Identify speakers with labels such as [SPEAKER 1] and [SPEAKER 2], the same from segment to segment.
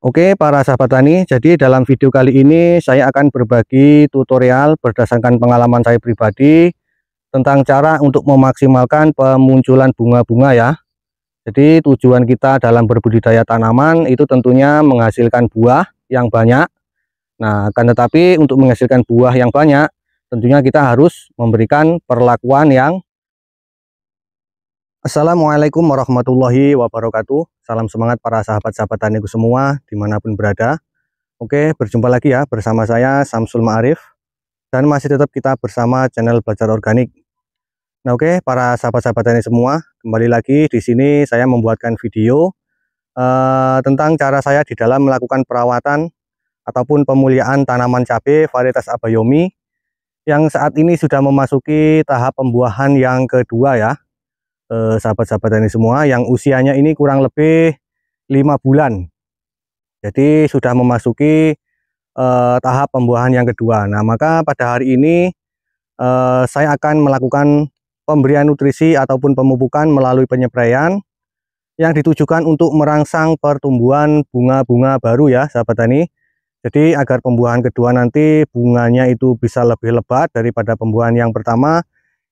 [SPEAKER 1] Oke para sahabat tani, jadi dalam video kali ini saya akan berbagi tutorial berdasarkan pengalaman saya pribadi tentang cara untuk memaksimalkan pemunculan bunga-bunga ya. Jadi tujuan kita dalam berbudidaya tanaman itu tentunya menghasilkan buah yang banyak. Nah, akan tetapi untuk menghasilkan buah yang banyak, tentunya kita harus memberikan perlakuan yang Assalamualaikum warahmatullahi wabarakatuh. Salam semangat para sahabat-sahabat taniku semua dimanapun berada. Oke, berjumpa lagi ya bersama saya Samsul Ma'arif, dan masih tetap kita bersama channel Belajar Organik. Nah, oke para sahabat-sahabat tani semua, kembali lagi di sini saya membuatkan video tentang cara saya di dalam melakukan perawatan ataupun pemuliaan tanaman cabai varietas Abayomi yang saat ini sudah memasuki tahap pembuahan yang kedua ya. Sahabat-sahabat tani semua, yang usianya ini kurang lebih 5 bulan. Jadi sudah memasuki tahap pembuahan yang kedua. Nah, maka pada hari ini saya akan melakukan pemberian nutrisi ataupun pemupukan melalui penyepraian yang ditujukan untuk merangsang pertumbuhan bunga-bunga baru ya sahabat tani. Jadi agar pembuahan kedua nanti bunganya itu bisa lebih lebat daripada pembuahan yang pertama,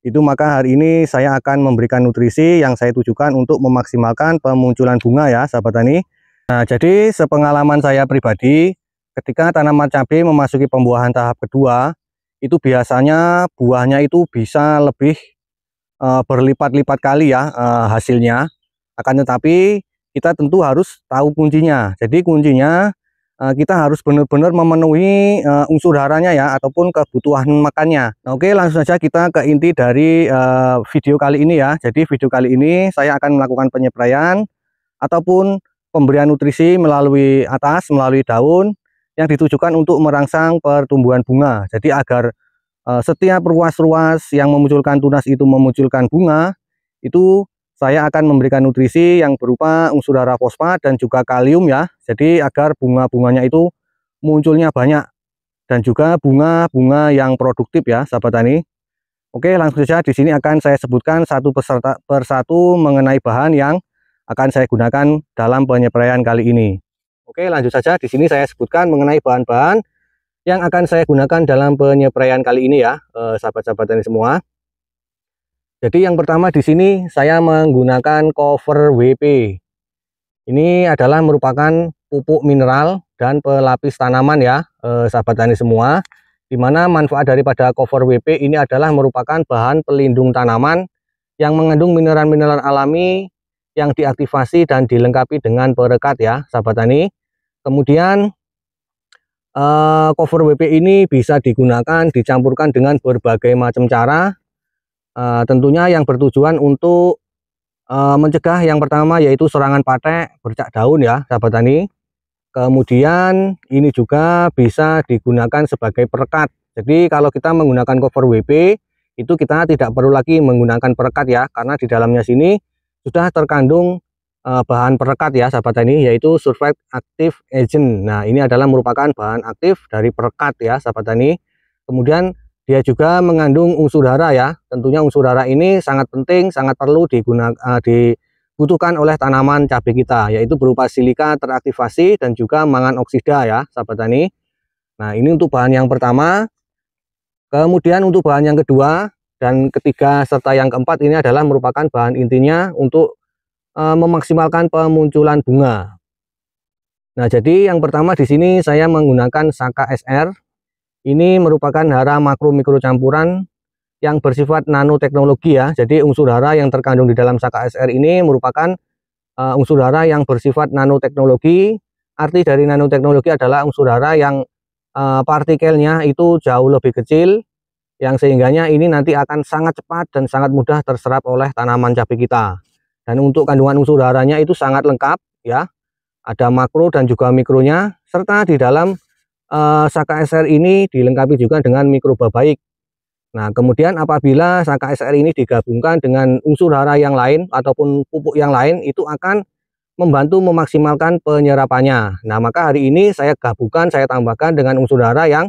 [SPEAKER 1] itu maka hari ini saya akan memberikan nutrisi yang saya tujukan untuk memaksimalkan pemunculan bunga ya sahabat tani. Nah, jadi sepengalaman saya pribadi, ketika tanaman cabai memasuki pembuahan tahap kedua, itu biasanya buahnya itu bisa lebih berlipat-lipat kali ya hasilnya. Akan tetapi kita tentu harus tahu kuncinya. Jadi kuncinya kita harus benar-benar memenuhi unsur haranya ya, ataupun kebutuhan makannya. Nah, oke, langsung saja kita ke inti dari video kali ini ya. Jadi video kali ini saya akan melakukan penyepraian ataupun pemberian nutrisi melalui melalui daun yang ditujukan untuk merangsang pertumbuhan bunga. Jadi agar setiap ruas-ruas yang memunculkan tunas itu memunculkan bunga, itu saya akan memberikan nutrisi yang berupa unsur hara fosfat dan juga kalium ya. Jadi agar bunga-bunganya itu munculnya banyak dan juga bunga-bunga yang produktif ya sahabat tani. Oke, langsung saja di sini akan saya sebutkan satu persatu mengenai bahan yang akan saya gunakan dalam penyepraian kali ini. Oke, lanjut saja. Di sini saya sebutkan mengenai bahan-bahan yang akan saya gunakan dalam penyepraian kali ini ya, sahabat-sahabat tani semua. Jadi yang pertama di sini saya menggunakan cover WP. Ini adalah merupakan pupuk mineral dan pelapis tanaman ya, sahabat tani semua. Dimana manfaat daripada cover WP ini adalah merupakan bahan pelindung tanaman yang mengandung mineral-mineral alami yang diaktifasi dan dilengkapi dengan perekat ya, sahabat tani. Kemudian cover WP ini bisa digunakan, dicampurkan dengan berbagai macam cara. Tentunya yang bertujuan untuk mencegah yang pertama yaitu serangan patek, bercak daun ya sahabat tani. Kemudian ini juga bisa digunakan sebagai perekat. Jadi kalau kita menggunakan cover WP itu kita tidak perlu lagi menggunakan perekat ya, karena di dalamnya sini sudah terkandung bahan perekat ya sahabat tani, yaitu sulfate active agent. Nah, ini adalah merupakan bahan aktif dari perekat ya sahabat tani. Kemudian dia juga mengandung unsur hara ya. Tentunya unsur hara ini sangat penting, sangat perlu dibutuhkan oleh tanaman cabai kita, yaitu berupa silika teraktivasi dan juga mangan oksida ya sahabat tani. Nah, ini untuk bahan yang pertama. Kemudian untuk bahan yang kedua dan ketiga serta yang keempat ini adalah merupakan bahan intinya untuk memaksimalkan pemunculan bunga. Nah, jadi yang pertama di sini saya menggunakan Saka SR. Ini merupakan hara makro mikro campuran yang bersifat nanoteknologi ya. Jadi unsur hara yang terkandung di dalam Saka SR ini merupakan unsur hara yang bersifat nanoteknologi. Arti dari nanoteknologi adalah unsur hara yang partikelnya itu jauh lebih kecil, yang sehingganya ini nanti akan sangat cepat dan sangat mudah terserap oleh tanaman cabai kita. Dan untuk kandungan unsur haranya itu sangat lengkap ya. Ada makro dan juga mikronya, serta di dalam Saka SR ini dilengkapi juga dengan mikroba baik. Nah, kemudian apabila Saka SR ini digabungkan dengan unsur hara yang lain ataupun pupuk yang lain, itu akan membantu memaksimalkan penyerapannya. Nah, maka hari ini saya gabungkan, saya tambahkan dengan unsur hara yang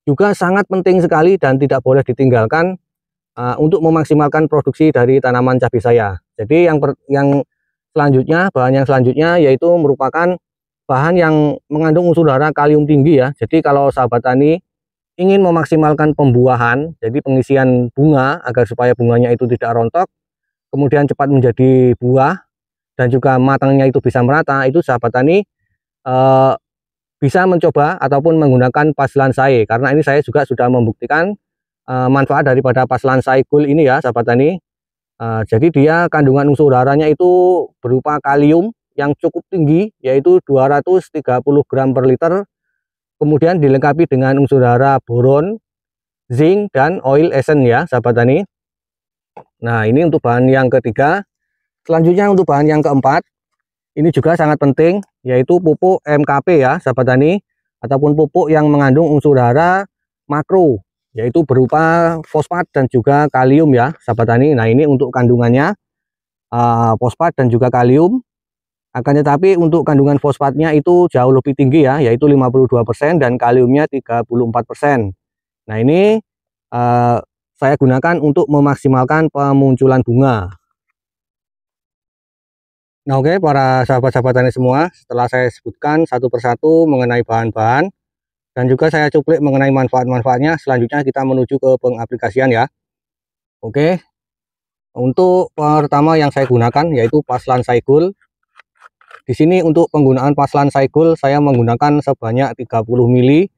[SPEAKER 1] juga sangat penting sekali dan tidak boleh ditinggalkan untuk memaksimalkan produksi dari tanaman cabai saya. Jadi yang selanjutnya, bahan yang selanjutnya yaitu merupakan bahan yang mengandung unsur hara kalium tinggi ya. Jadi kalau sahabat tani ingin memaksimalkan pembuahan, jadi pengisian bunga agar supaya bunganya itu tidak rontok, kemudian cepat menjadi buah dan juga matangnya itu bisa merata, itu sahabat tani bisa mencoba ataupun menggunakan Paslan Sae, karena ini saya juga sudah membuktikan manfaat daripada Paslan Sae Gold ini ya sahabat tani. Jadi dia kandungan unsur haranya itu berupa kalium yang cukup tinggi, yaitu 230 gram per liter, kemudian dilengkapi dengan unsur hara boron, zinc, dan oil essence ya sahabat tani. Nah, ini untuk bahan yang ketiga. Selanjutnya untuk bahan yang keempat, ini juga sangat penting, yaitu pupuk MKP ya sahabat tani, ataupun pupuk yang mengandung unsur hara makro, yaitu berupa fosfat dan juga kalium ya sahabat tani. Nah, ini untuk kandungannya fosfat dan juga kalium. Akan tetapi untuk kandungan fosfatnya itu jauh lebih tinggi ya, yaitu 52% dan kaliumnya 34%. Nah, ini saya gunakan untuk memaksimalkan pemunculan bunga. Nah, oke para sahabat-sahabat tani semua, setelah saya sebutkan satu persatu mengenai bahan-bahan dan juga saya cuplik mengenai manfaat-manfaatnya, selanjutnya kita menuju ke pengaplikasian ya. Oke, untuk pertama yang saya gunakan yaitu Paslan Sae Gold. Di sini untuk penggunaan Paslan Sae Gold saya menggunakan sebanyak 30 ml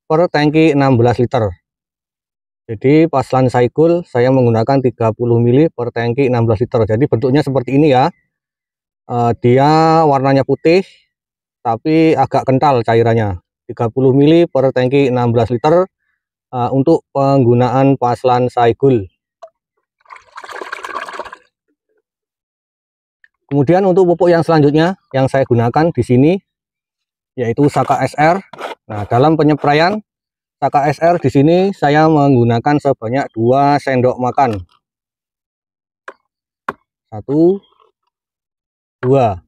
[SPEAKER 1] per tangki 16 liter. Jadi Paslan Sae Gold saya menggunakan 30 ml per tangki 16 liter. Jadi bentuknya seperti ini ya. Dia warnanya putih tapi agak kental cairannya. 30 ml per tangki 16 liter untuk penggunaan Paslan Sae Gold. Kemudian untuk pupuk yang selanjutnya yang saya gunakan di sini yaitu Saka SR. Nah, dalam penyepraian Saka SR di sini saya menggunakan sebanyak 2 sendok makan. 1, 2.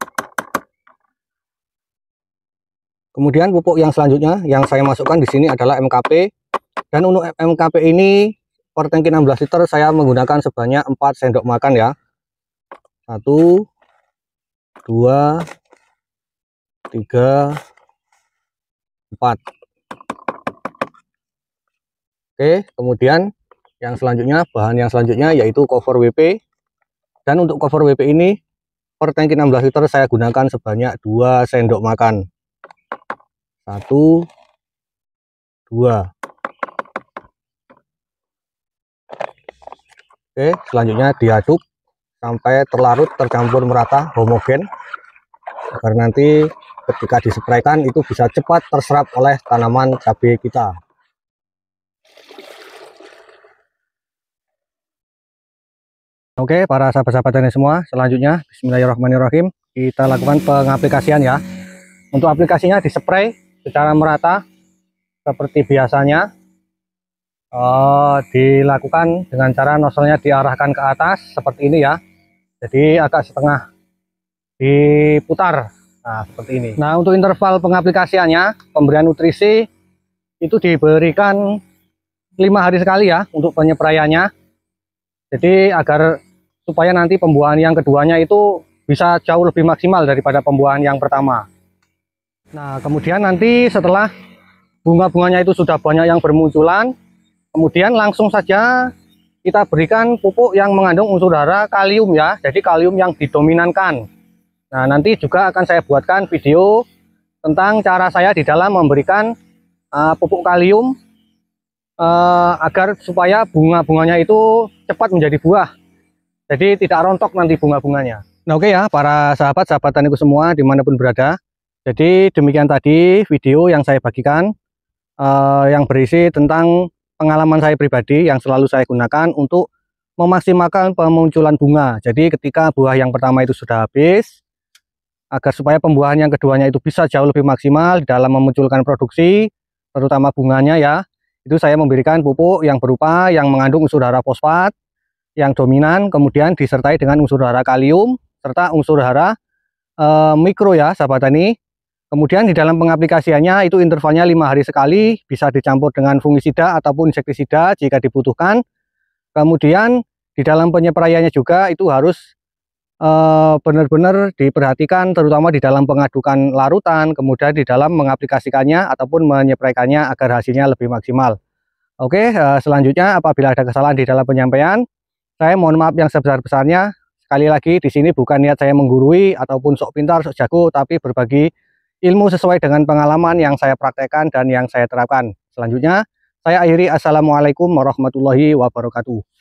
[SPEAKER 1] Kemudian pupuk yang selanjutnya yang saya masukkan di sini adalah MKP. Dan untuk MKP ini per tangki 16 liter saya menggunakan sebanyak 4 sendok makan ya. 1, 2, 3, 4. Oke, kemudian yang selanjutnya, bahan yang selanjutnya yaitu cover WP. Dan untuk cover WP ini per tangki 16 liter saya gunakan sebanyak 2 sendok makan. 1, 2. Oke, selanjutnya diaduk sampai terlarut, tercampur merata, homogen, agar nanti ketika dispraykan itu bisa cepat terserap oleh tanaman cabai kita. Oke, para sahabat-sahabat tani semua, selanjutnya bismillahirrahmanirrahim kita lakukan pengaplikasian ya. Untuk aplikasinya dispray secara merata seperti biasanya. Dilakukan dengan cara nozzle-nya diarahkan ke atas seperti ini ya. Jadi agak setengah diputar, nah seperti ini. Nah, untuk interval pengaplikasiannya, pemberian nutrisi itu diberikan 5 hari sekali ya untuk penyepraiannya. Jadi agar supaya nanti pembuahan yang keduanya itu bisa jauh lebih maksimal daripada pembuahan yang pertama. Nah, kemudian nanti setelah bunga-bunganya itu sudah banyak yang bermunculan, kemudian langsung saja kita berikan pupuk yang mengandung unsur hara kalium ya, jadi kalium yang didominankan. Nah, nanti juga akan saya buatkan video tentang cara saya di dalam memberikan pupuk kalium agar supaya bunga-bunganya itu cepat menjadi buah, jadi tidak rontok nanti bunga-bunganya. Nah, oke ya para sahabat-sahabat taniku semua dimanapun berada, jadi demikian tadi video yang saya bagikan yang berisi tentang pengalaman saya pribadi yang selalu saya gunakan untuk memaksimalkan pemunculan bunga. Jadi ketika buah yang pertama itu sudah habis, agar supaya pembuahan yang keduanya itu bisa jauh lebih maksimal dalam memunculkan produksi, terutama bunganya ya, itu saya memberikan pupuk yang berupa yang mengandung unsur hara fosfat yang dominan, kemudian disertai dengan unsur hara kalium serta unsur hara mikro ya sahabat tani. Kemudian di dalam pengaplikasiannya itu intervalnya 5 hari sekali, bisa dicampur dengan fungisida ataupun insektisida jika dibutuhkan. Kemudian di dalam penyepraiannya juga itu harus benar-benar diperhatikan, terutama di dalam pengadukan larutan, kemudian di dalam mengaplikasikannya ataupun menyepraikannya agar hasilnya lebih maksimal. Oke, selanjutnya apabila ada kesalahan di dalam penyampaian, saya mohon maaf yang sebesar-besarnya. Sekali lagi di sini bukan niat saya menggurui ataupun sok pintar, sok jago, tapi berbagi ilmu sesuai dengan pengalaman yang saya praktekkan dan yang saya terapkan. Selanjutnya, saya akhiri. Assalamualaikum warahmatullahi wabarakatuh.